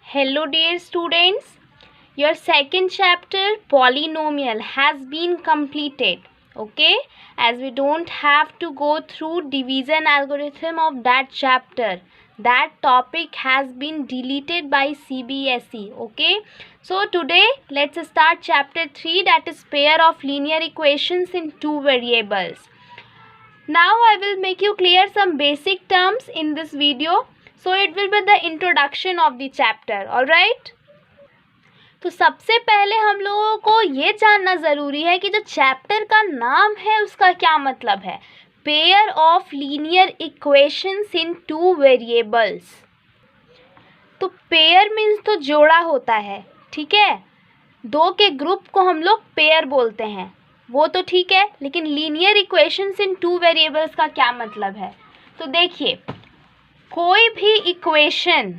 Hello dear students, your second chapter polynomial has been completed. Okay, as we don't have to go through division algorithm of that chapter, that topic has been deleted by CBSE. Okay, so today let's start chapter 3, that is pair of linear equations in two variables. Now I will make you clear some basic terms in this video. So it will be the introduction of the chapter. All right. तो सबसे पहले हम लोगों को ये जानना ज़रूरी है कि जो चैप्टर का नाम है उसका क्या मतलब है. Pair of linear equations in two variables. तो पेयर मीन्स तो जोड़ा होता है, ठीक है. दो के ग्रुप को हम लोग पेयर बोलते हैं, वो तो ठीक है. लेकिन linear equations in two variables का क्या मतलब है. तो देखिए, कोई भी इक्वेशन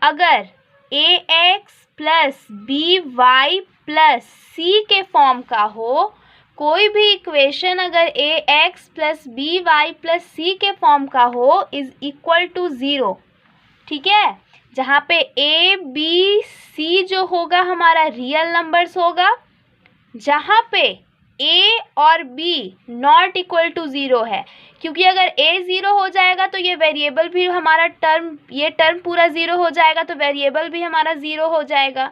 अगर ax plus B Y plus C के फॉर्म का हो, कोई भी इक्वेशन अगर ax plus B Y plus C के फॉर्म का हो इज इक्वल टू ज़ीरो, ठीक है. जहाँ पे a b c जो होगा हमारा रियल नंबर्स होगा, जहाँ पे a और b not equal to zero है. क्योंकि अगर a ज़ीरो हो जाएगा तो ये वेरिएबल भी हमारा ये टर्म पूरा ज़ीरो हो जाएगा, तो वेरिएबल भी हमारा ज़ीरो हो जाएगा.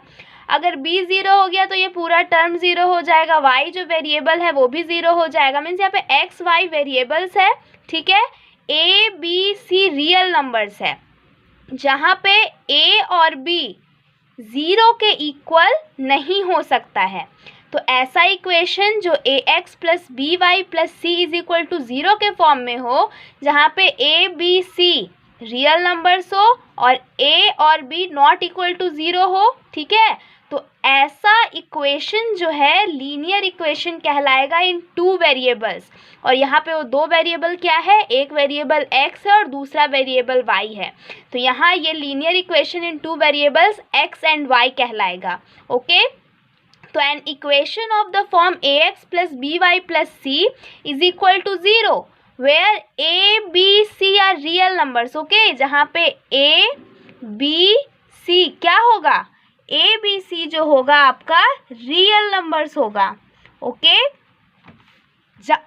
अगर b ज़ीरो हो गया तो ये पूरा टर्म ज़ीरो हो जाएगा. y जो वेरिएबल है वो भी ज़ीरो हो जाएगा. मीन्स यहाँ पे x y वेरिएबल्स है, ठीक है. a b c real numbers है, जहाँ पे a और b ज़ीरो के इक्वल नहीं हो सकता है. तो ऐसा इक्वेशन जो ax plus B Y plus C is equal to zero के फॉर्म में हो, जहाँ पे a b c real numbers हो और a और b not equal to zero हो, ठीक है. तो ऐसा इक्वेशन जो है लीनियर इक्वेशन कहलाएगा इन टू वेरिएबल्स. और यहाँ पे वो दो वेरिएबल क्या है, एक वेरिएबल x है और दूसरा वेरिएबल y है. तो यहाँ ये linear equation in two variables x and y कहलाएगा. ओके. तो an equation of the form ax plus B Y plus C is equal to zero where a b c are real numbers. Okay, जहाँ पे a b c क्या होगा, a b c जो होगा आपका real numbers होगा. Okay,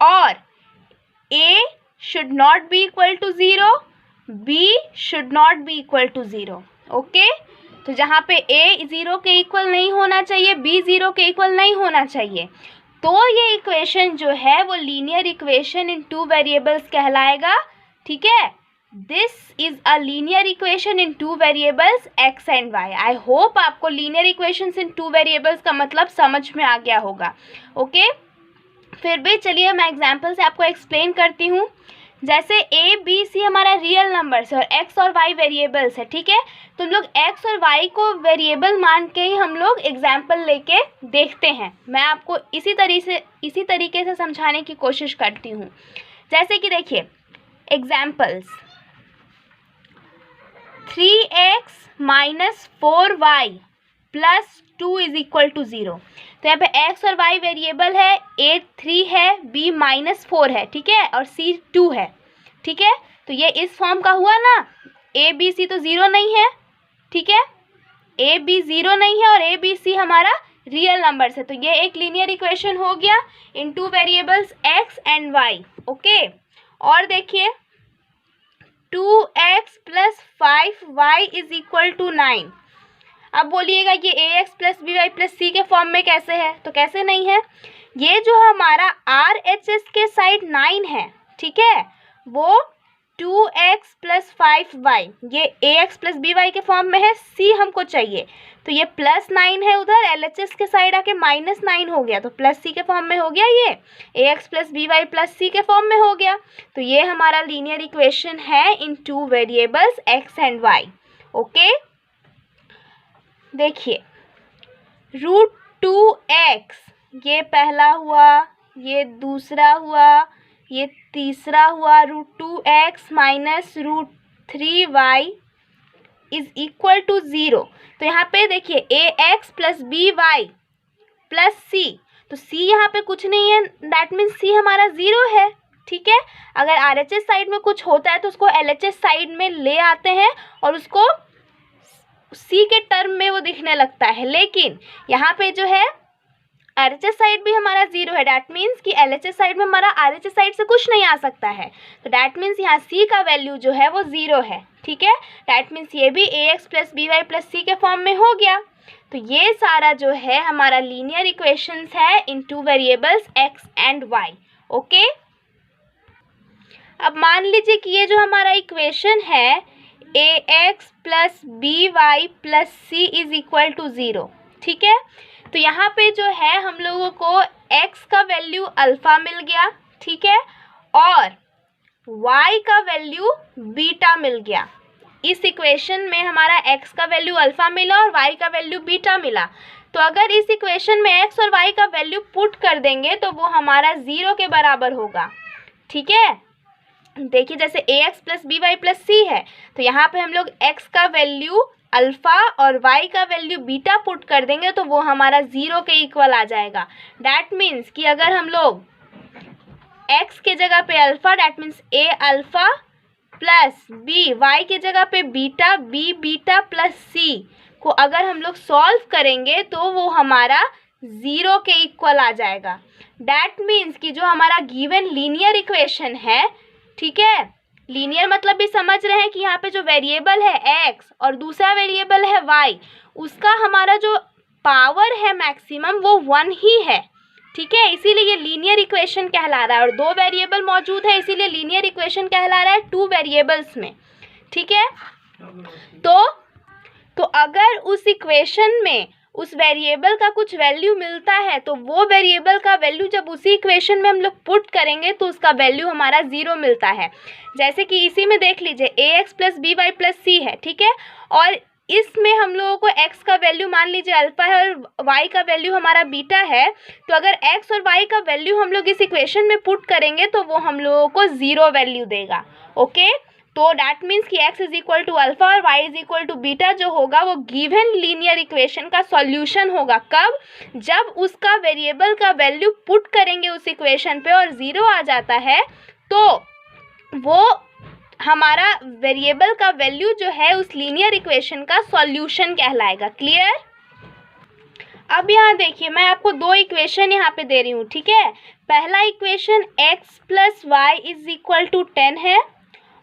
और a should not be equal to zero, b should not be equal to zero. Okay, तो जहाँ पे a ज़ीरो के इक्वल नहीं होना चाहिए, b ज़ीरो के इक्वल नहीं होना चाहिए, तो ये इक्वेशन जो है वो linear equation in two variables कहलाएगा, ठीक है. This is a linear equation in two variables x and y. I hope आपको linear equations in two variables का मतलब समझ में आ गया होगा. ओके, फिर भी चलिए मैं एग्जाम्पल से आपको एक्सप्लेन करती हूँ. जैसे a b c हमारा रियल नंबर्स है और x और y वेरिएबल्स है, ठीक है. तो हम लोग x और y को वेरिएबल मान के ही हम लोग एग्जाम्पल लेके देखते हैं. मैं आपको इसी तरीके से समझाने की कोशिश करती हूँ. जैसे कि देखिए examples, 3x minus 4y plus 2 is equal to zero. तो यहाँ पे x और y वेरिएबल है, a 3 है, b माइनस 4 है, ठीक है, और c 2 है, ठीक है. तो ये इस फॉर्म का हुआ ना, a b c तो ज़ीरो नहीं है, ठीक है. a b ज़ीरो नहीं है और a b c हमारा रियल नंबर्स है. तो ये एक लीनियर इक्वेशन हो गया in two variables x and y. Okay, और देखिए 2x plus 5y is equal to 9. अब बोलिएगा ये ax plus B Y plus C के फॉर्म में कैसे है, तो कैसे नहीं है. ये जो हमारा RHS के साइड 9 है, ठीक है, वो 2x प्लस 5y ये ax प्लस बी वाई के फॉर्म में है, c हमको चाहिए. तो ये प्लस 9 है, उधर LHS के साइड आके माइनस 9 हो गया, तो प्लस c के फॉर्म में हो गया. ये ax plus B Y plus C के फॉर्म में हो गया. तो ये हमारा लीनियर इक्वेशन है in two variables x and y. Okay, देखिए √2x ये पहला हुआ, ये दूसरा हुआ, ये तीसरा हुआ. √2x minus √3y is equal to zero. तो यहाँ पे देखिए ax plus B Y plus C, तो c यहाँ पे कुछ नहीं है, दैट मीन्स c हमारा ज़ीरो है, ठीक है. अगर RHS साइड में कुछ होता है तो उसको LHS साइड में ले आते हैं और उसको सी के टर्म में वो दिखने लगता है, लेकिन यहाँ पे जो है RHS साइड भी हमारा 0 है, डैट मीन्स कि LHS साइड में हमारा RHS साइड से कुछ नहीं आ सकता है, तो डैट मीन्स यहाँ C का वैल्यू जो है वो 0 है। ठीक है, डैट मीन्स ये भी AX + BY + C के फॉर्म में हो गया। तो ये सारा जो है हमारा लीनियर इक्वेशंस है in two variables x and y। Okay, अब मान लीजिए कि ये जो हमारा इक्वेशन है AX + BY + C = 0। ठीक है, तो यहाँ पे जो है हम लोगों को x का वैल्यू अल्फ़ा मिल गया, ठीक है, और y का वैल्यू बीटा मिल गया। इस इक्वेशन में हमारा x का वैल्यू अल्फ़ा मिला और y का वैल्यू बीटा मिला। तो अगर इस इक्वेशन में x और y का वैल्यू पुट कर देंगे तो वो हमारा 0 के बराबर होगा। ठीक है, देखिए जैसे AX + BY + C है, तो यहाँ पे हम लोग x का वैल्यू अल्फ़ा और y का वैल्यू बीटा पुट कर देंगे तो वो हमारा 0 के इक्वल आ जाएगा। डैट मीन्स कि अगर हम लोग x के जगह पे alpha, that means A alpha + B, y के जगह पे बीटा, B बीटा + C को अगर हम लोग सॉल्व करेंगे तो वो हमारा 0 के इक्वल आ जाएगा। डैट मीन्स कि जो हमारा गिवन लीनियर इक्वेशन है, ठीक है, लीनियर मतलब भी समझ रहे हैं कि यहाँ पे जो वेरिएबल है x और दूसरा वेरिएबल है y, उसका हमारा जो पावर है मैक्सिमम वो 1 ही है। ठीक है, इसीलिए ये लीनियर इक्वेशन कहला रहा है, और 2 वेरिएबल मौजूद है इसीलिए लीनियर इक्वेशन कहला रहा है 2 वेरिएबल्स में। ठीक है, तो अगर उस इक्वेशन में उस वेरिएबल का कुछ वैल्यू मिलता है तो वो वेरिएबल का वैल्यू जब उसी इक्वेशन में हम लोग पुट करेंगे तो उसका वैल्यू हमारा 0 मिलता है। जैसे कि इसी में देख लीजिए AX + BY + C है, ठीक है, और इसमें हम लोगों को x का वैल्यू मान लीजिए अल्फ़ा है और y का वैल्यू हमारा बीटा है। तो अगर x और y का वैल्यू हम लोग इस इक्वेशन में पुट करेंगे तो वो हम लोगों को 0 वैल्यू देगा। ओके, तो डैट मीन्स कि x = अल्फ़ा और y = बीटा जो होगा वो गिवन लीनियर इक्वेशन का सॉल्यूशन होगा। कब? जब उसका वेरिएबल का वैल्यू पुट करेंगे उस इक्वेशन पे और 0 आ जाता है तो वो हमारा वेरिएबल का वैल्यू जो है उस लीनियर इक्वेशन का सॉल्यूशन कहलाएगा। क्लियर? अब यहाँ देखिए मैं आपको 2 इक्वेशन यहाँ पे दे रही हूँ, ठीक है। पहला इक्वेशन x + y = 10 है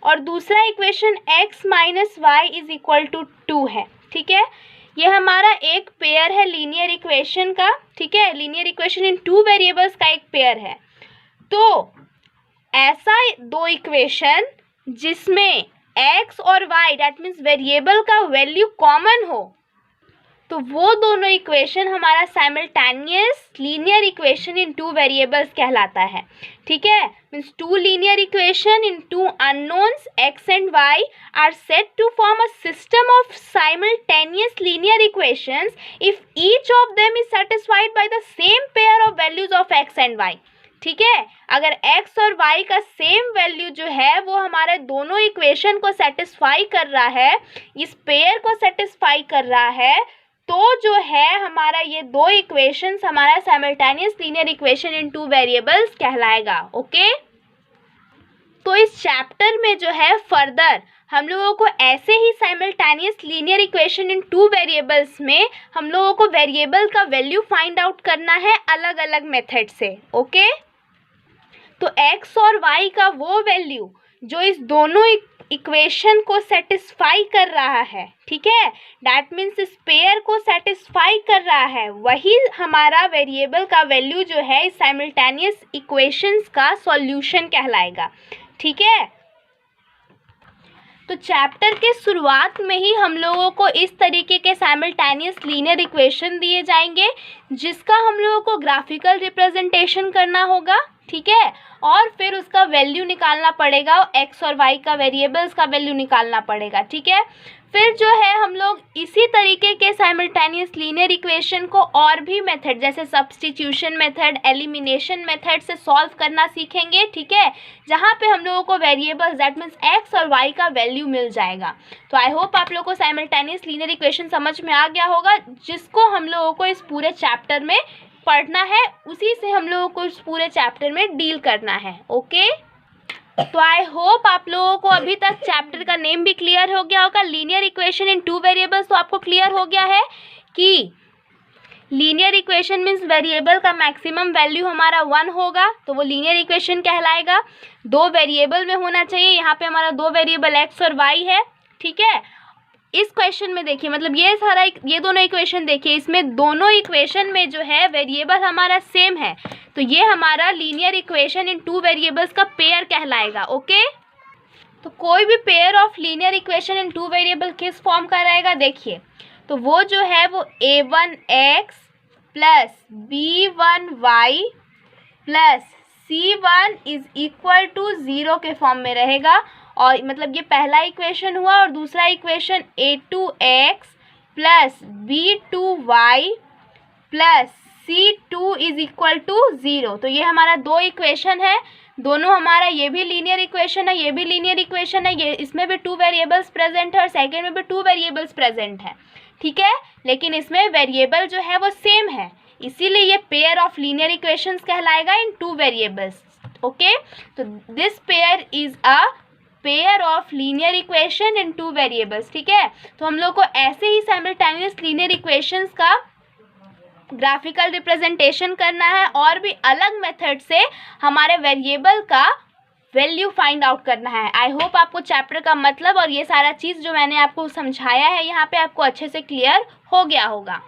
और दूसरा इक्वेशन x - y = 2 है। ठीक है, ये हमारा एक पेयर है लीनियर इक्वेशन का। ठीक है, लीनियर इक्वेशन इन 2 वेरिएबल्स का एक पेयर है। तो ऐसा 2 इक्वेशन जिसमें x और y डैट मीन्स वेरिएबल का वैल्यू कॉमन हो, तो वो दोनों इक्वेशन हमारा simultaneous linear equation in 2 variables कहलाता है। ठीक है, means 2 linear equation in 2 unknowns x and y are said to form a system of simultaneous linear equations if each of them is satisfied by the same pair of values of x and y। ठीक है, अगर x और y का same value जो है वो हमारे दोनों इक्वेशन को सेटिस्फाई कर रहा है, इस पेयर को सेटिस्फाई कर रहा है, तो जो है हमारा ये 2 इक्वेशंस हमारा simultaneous linear equation in 2 variables कहलाएगा। ओके, तो इस चैप्टर में जो है फर्दर हम लोगों को ऐसे ही simultaneous linear equation in 2 variables में हम लोगों को वेरिएबल का वैल्यू फाइंड आउट करना है अलग अलग मेथड से। ओके, तो x और y का वो वैल्यू जो इस दोनों इक्वेशन को सेटिस्फाई कर रहा है, ठीक है, डैट मीन्स इस पेयर को सेटिस्फाई कर रहा है, वही हमारा वेरिएबल का वैल्यू जो है इस साइमल्टेनियस इक्वेशंस का सॉल्यूशन कहलाएगा। ठीक है, तो चैप्टर के शुरुआत में ही हम लोगों को इस तरीके के साइमल्टेनियस लीनियर इक्वेशन दिए जाएंगे जिसका हम लोगों को ग्राफिकल रिप्रेजेंटेशन करना होगा। ठीक है, और फिर उसका वैल्यू निकालना पड़ेगा, x और y का वेरिएबल्स का वैल्यू निकालना पड़ेगा। ठीक है, फिर जो है हम लोग इसी तरीके के साइमल्टेनियस लीनियर इक्वेशन को और भी मेथड जैसे सब्स्टिट्यूशन मेथड, एलिमिनेशन मेथड से सॉल्व करना सीखेंगे। ठीक है, जहाँ पे हम लोगों को वेरिएबल्स दैट मीन्स x और y का वैल्यू मिल जाएगा। तो आई होप आप लोगों को साइमल्टेनियस लीनियर इक्वेशन समझ में आ गया होगा, जिसको हम लोगों को इस पूरे चैप्टर में पढ़ना है, उसी से हम लोगों को इस पूरे चैप्टर में डील करना है। ओके। तो आई होप आप लोगों को अभी तक चैप्टर का नेम भी क्लियर हो गया होगा। Linear equation in two variables तो आपको क्लियर हो गया है कि लीनियर इक्वेशन मीन्स वेरिएबल का मैक्सिमम वैल्यू हमारा 1 होगा तो वो लीनियर इक्वेशन कहलाएगा। दो वेरिएबल में होना चाहिए, यहाँ पे हमारा दो वेरिएबल x और y है, ठीक है। इस क्वेश्चन में देखिए, मतलब ये दोनों इक्वेशन देखिए, इसमें दोनों इक्वेशन में जो है वेरिएबल हमारा सेम है, तो ये हमारा linear equation in two variables का पेयर कहलाएगा। ओके, तो कोई भी pair of linear equation in two variable किस फॉर्म का रहेगा, देखिए तो वो जो है वो a1x plus b1y plus c1 is equal to 0 के फॉर्म में रहेगा। और मतलब ये पहला इक्वेशन हुआ, और दूसरा equation a2x plus b2y plus c2 is equal to 0। तो ये हमारा दो इक्वेशन है, दोनों हमारा, ये भी लीनियर इक्वेशन है, ये भी लीनियर इक्वेशन है, ये इसमें भी टू वेरिएबल्स प्रेजेंट है और सेकेंड में भी टू वेरिएबल्स प्रेजेंट है, ठीक है। लेकिन इसमें वेरिएबल जो है वो सेम है, इसीलिए ये पेयर ऑफ लीनियर इक्वेशंस कहलाएगा इन टू वेरिएबल्स। ओके, तो this pair is a pair of linear equation in two variables, ठीक है। तो हम लोग को ऐसे ही साइमल्टेनियस लीनियर इक्वेशंस का ग्राफिकल रिप्रेजेंटेशन करना है और भी अलग मेथड से हमारे वेरिएबल का वैल्यू फाइंड आउट करना है। आई होप आपको चैप्टर का मतलब और ये सारा चीज़ जो मैंने आपको समझाया है यहाँ पे आपको अच्छे से क्लियर हो गया होगा।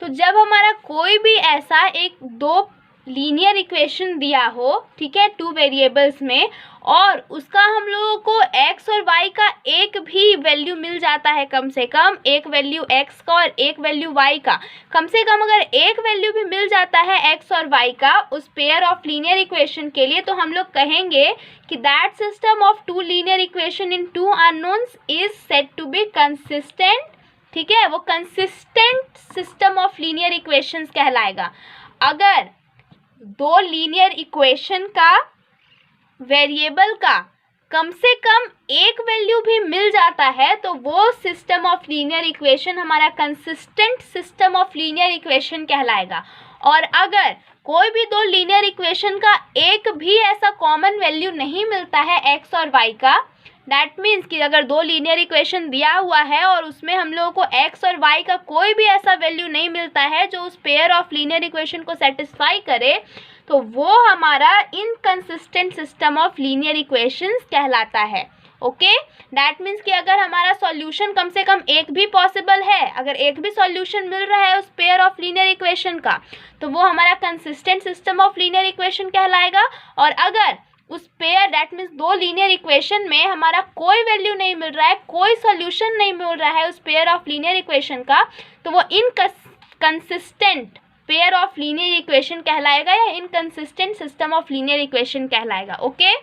तो जब हमारा कोई भी ऐसा एक दो लीनियर इक्वेशन दिया हो, ठीक है, टू वेरिएबल्स में, और उसका हम लोगों को x और y का एक भी वैल्यू मिल जाता है, कम से कम एक वैल्यू x का और एक वैल्यू y का, कम से कम अगर एक वैल्यू भी मिल जाता है x और y का उस पेयर ऑफ लीनियर इक्वेशन के लिए, तो हम लोग कहेंगे कि that system of two linear equation in two unknowns is said to be consistent, ठीक है। वो consistent system of linear equations कहलाएगा। अगर दो लीनियर इक्वेशन का वेरिएबल का कम से कम एक वैल्यू भी मिल जाता है तो वो सिस्टम ऑफ लीनियर इक्वेशन हमारा consistent system of linear equation कहलाएगा। और अगर कोई भी दो लीनियर इक्वेशन का एक भी ऐसा कॉमन वैल्यू नहीं मिलता है x और y का, दैट मीन्स कि अगर दो लीनियर इक्वेशन दिया हुआ है और उसमें हम लोगों को x और y का कोई भी ऐसा वैल्यू नहीं मिलता है जो उस पेयर ऑफ लीनियर इक्वेशन को सेटिस्फाई करे, तो वो हमारा inconsistent system of linear equations कहलाता है। ओके, दैट मीन्स कि अगर हमारा सॉल्यूशन कम से कम एक भी पॉसिबल है, अगर एक भी सॉल्यूशन मिल रहा है उस पेयर ऑफ लीनियर इक्वेशन का, तो वो हमारा consistent system of linear equation कहलाएगा। और अगर उस पेयर, दैट मीन्स दो लीनियर इक्वेशन में हमारा कोई वैल्यू नहीं मिल रहा है, कोई सॉल्यूशन नहीं मिल रहा है उस पेयर ऑफ लीनियर इक्वेशन का, तो वो inconsistent pair of linear equation कहलाएगा या inconsistent system of linear equation कहलाएगा। ओके,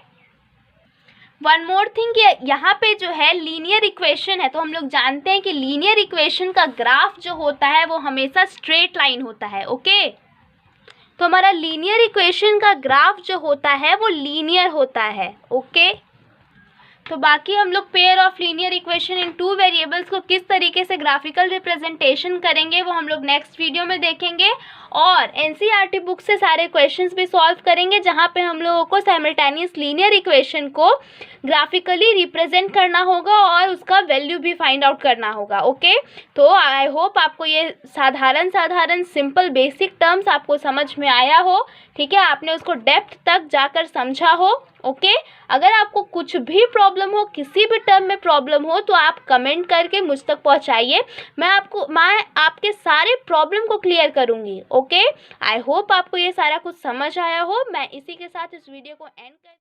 वन मोर थिंग कि यहाँ पे जो है लीनियर इक्वेशन है, तो हम लोग जानते हैं कि लीनियर इक्वेशन का ग्राफ जो होता है वो हमेशा स्ट्रेट लाइन होता है। ओके, तो हमारा लीनियर इक्वेशन का ग्राफ जो होता है वो लीनियर होता है। ओके, तो बाकी हम लोग pair of linear equation in two variables को किस तरीके से ग्राफिकल रिप्रेजेंटेशन करेंगे वो हम लोग नेक्स्ट वीडियो में देखेंगे। और एनसीईआरटी बुक से सारे क्वेश्चंस भी सॉल्व करेंगे जहाँ पे हम लोगों को साइमल्टेनियस लीनियर इक्वेशन को ग्राफिकली रिप्रेजेंट करना होगा और उसका वैल्यू भी फाइंड आउट करना होगा। ओके, तो आई होप आपको ये साधारण सिंपल बेसिक टर्म्स आपको समझ में आया हो, ठीक है, आपने उसको डेप्थ तक जाकर समझा हो। ओके, अगर आपको कुछ भी प्रॉब्लम हो, किसी भी टर्म में प्रॉब्लम हो, तो आप कमेंट करके मुझ तक पहुंचाइए, मैं आपके सारे प्रॉब्लम को क्लियर करूंगी। ओके, आई होप आपको ये सारा कुछ समझ आया हो। मैं इसी के साथ इस वीडियो को एंड कर